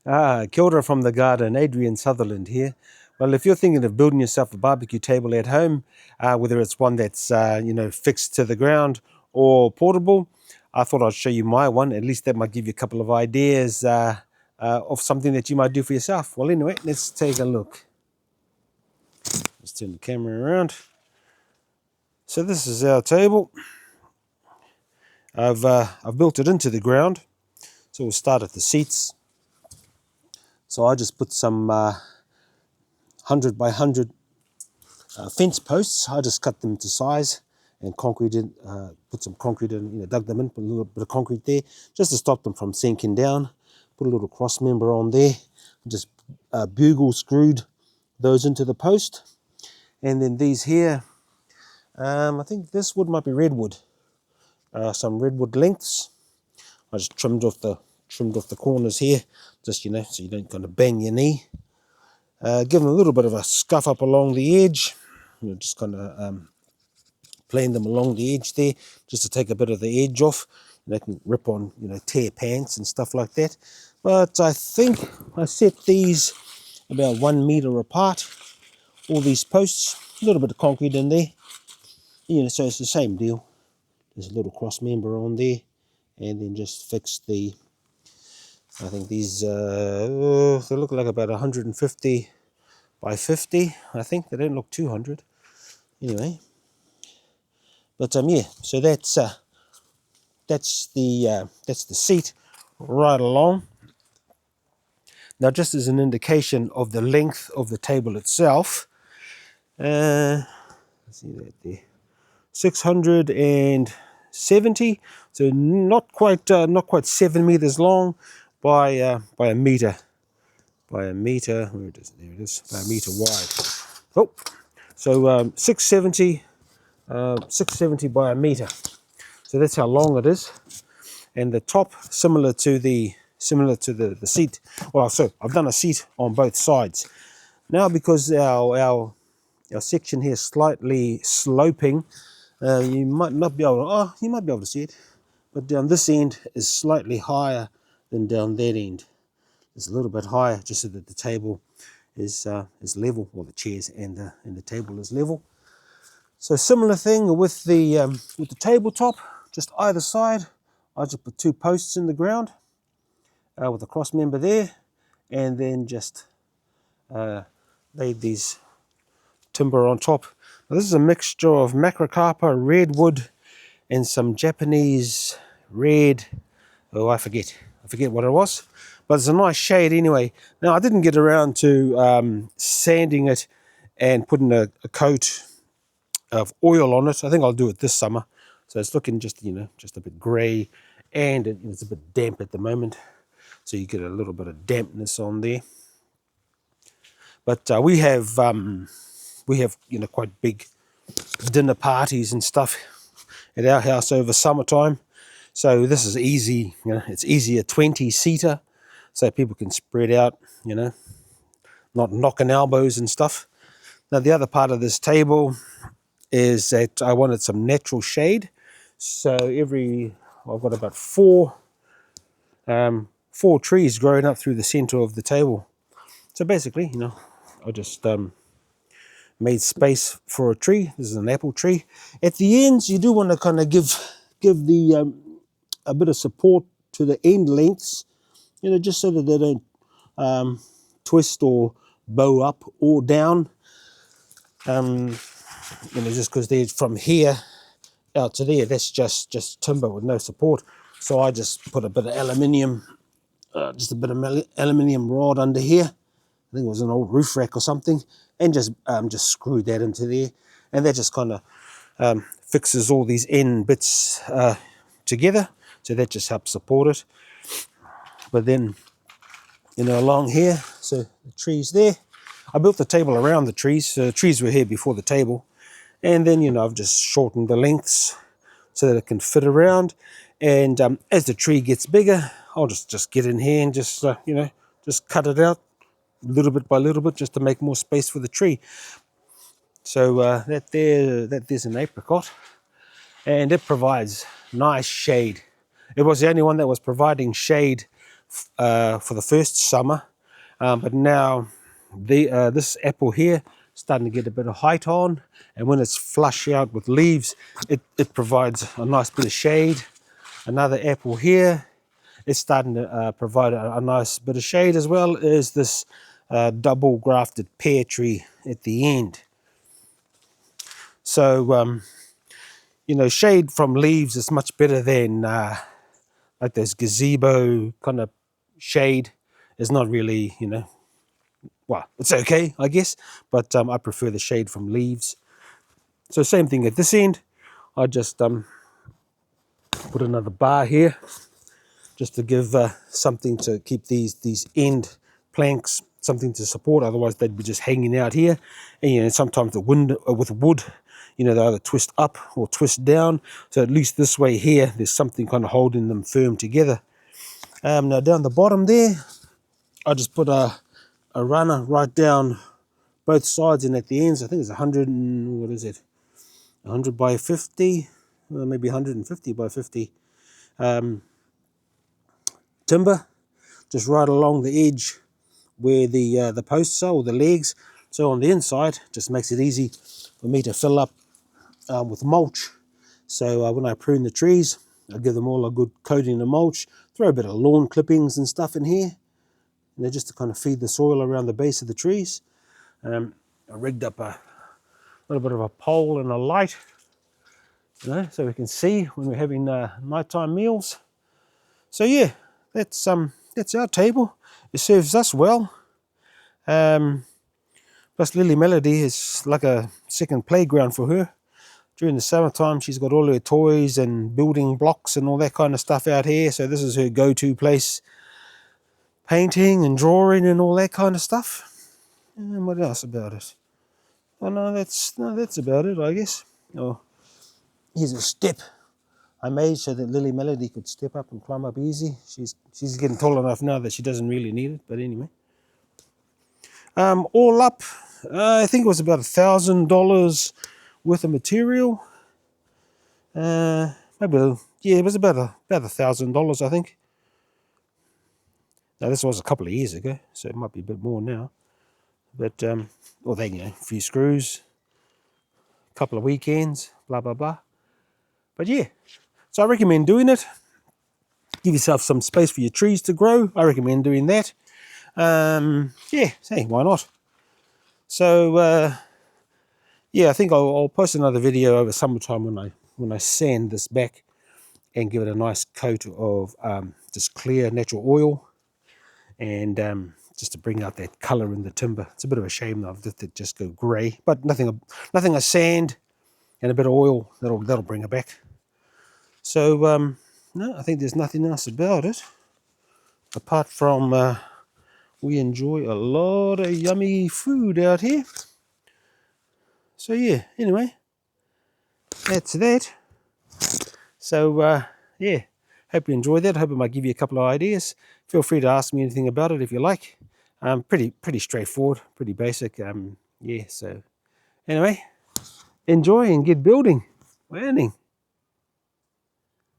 Kia ora from the garden, Adrian Sutherland here. Well, if you're thinking of building yourself a barbecue table at home, whether it's one that's fixed to the ground or portable, I thought I'd show you my one. At least that might give you a couple of ideas of something that you might do for yourself. Well, anyway, let's take a look. Let's turn the camera around. So this is our table. I've built it into the ground. So we'll start at the seats. So I just put some 100 by 100 fence posts. I just cut them to size and concrete in, put some concrete in, dug them in, put a little bit of concrete there just to stop them from sinking down. Put a little cross member on there, just bugle screwed those into the post. And then these here, I think this wood might be redwood, some redwood lengths. I just trimmed off the corners here, just so you don't kind of bang your knee. Give them a little bit of a scuff up along the edge, just kind of plane them along the edge there, just to take a bit of the edge off. They can rip on, tear pants and stuff like that. But I think I set these about 1 meter apart. All these posts, a little bit of concrete in there. So it's the same deal. There's a little cross member on there, and then just fix the. I think these they look like about 150 by 50. I think they don't look 200. Anyway. But yeah, so that's the seat right along. Now, just as an indication of the length of the table itself, let's see that there, 670. So not quite 7 meters long by a meter. Where it is? There it is. By a meter wide. Oh, so 670. 670 by a meter, so that's how long it is. And the top similar to the seat. Well, so I've done a seat on both sides. Now, because our section here is slightly sloping, you might be able to see it, but down this end is slightly higher than down that end. It's a little bit higher, just so that the table is level, or the chairs and the table is level. So similar thing with the tabletop, just either side. I just put 2 posts in the ground with a cross member there, and then just laid these timber on top. Now, this is a mixture of macrocarpa, redwood, and some Japanese red. Oh, I forget what it was, but it's a nice shade anyway. Now, I didn't get around to sanding it and putting a coat of oil on it. I think I'll do it this summer. So it's looking just a bit grey, and it's a bit damp at the moment. So you get a little bit of dampness on there. But we have quite big dinner parties and stuff at our house over summertime. So this is easy. It's easy, a 20-seater, so people can spread out. Not knocking elbows and stuff. Now, the other part of this table is that I wanted some natural shade. So I've got about four trees growing up through the center of the table. So basically, I just made space for a tree. This is an apple tree. At the ends, you do want to kind of give the a bit of support to the end lengths, just so that they don't twist or bow up or down. Just because they're from here out to there, that's just timber with no support. So I just put a bit of aluminium, aluminium rod under here. I think it was an old roof rack or something, and just screwed that into there, and that just kind of fixes all these end bits together. So that just helps support it. But then, along here, so the trees there, I built the table around the trees. So the trees were here before the table. And then, I've just shortened the lengths so that it can fit around. And as the tree gets bigger, I'll just get in here and just cut it out little bit by little bit, just to make more space for the tree. So there's an apricot, and it provides nice shade. It was the only one that was providing shade for the first summer, but now this apple here starting to get a bit of height on, and when it's flush out with leaves, it provides a nice bit of shade. Another apple here is starting to provide a nice bit of shade, as well as this double grafted pear tree at the end. So you know, shade from leaves is much better than like those gazebo kind of shade. Is not really, you know, well, it's okay, I guess, but I prefer the shade from leaves. So same thing at this end. I just put another bar here just to give something to keep these end planks, something to support. Otherwise they'd be just hanging out here. And you know, sometimes the wind with wood, you know, they either twist up or twist down. So at least this way here, there's something kind of holding them firm together. Now down the bottom there, I just put a runner right down both sides and at the ends. I think it's 100 and, what is it, 100 by 50, maybe 150 by 50 timber, just right along the edge where the posts are, or the legs. So on the inside, just makes it easy for me to fill up with mulch. So when I prune the trees, I give them all a good coating of mulch, throw a bit of lawn clippings and stuff in here, you know, just to kind of feed the soil around the base of the trees. I rigged up a little bit of a pole and a light, you know, so we can see when we're having nighttime meals. So yeah, that's our table. It serves us well. Plus Lily Melody is like a second playground for her. During the summertime, she's got all her toys and building blocks and all that kind of stuff out here. So this is her go-to place, painting and drawing and all that kind of stuff. And what else about it? Oh no, that's about it, I guess. Oh, here's a step I made so that Lily Melody could step up and climb up easy. She's getting tall enough now that she doesn't really need it, but anyway. All up, I think it was about $1,000 worth of material. Maybe, yeah, it was about $1,000, I think. Now this was a couple of years ago, so it might be a bit more now. But well, then, you know, a few screws, a couple of weekends, blah blah blah. But yeah, so I recommend doing it. Give yourself some space for your trees to grow. I recommend doing that. Yeah, hey, why not? So yeah, I think I'll post another video over summertime when I sand this back and give it a nice coat of just clear natural oil, and just to bring out that color in the timber. It's a bit of a shame though that it just go grey, but nothing a sand and a bit of oil that'll bring it back. So no, I think there's nothing else about it apart from we enjoy a lot of yummy food out here. So yeah, anyway, that's that. So yeah, hope you enjoyed that. Hope it might give you a couple of ideas. Feel free to ask me anything about it if you like. Pretty straightforward, pretty basic. Yeah, so anyway, enjoy and get building. Learning.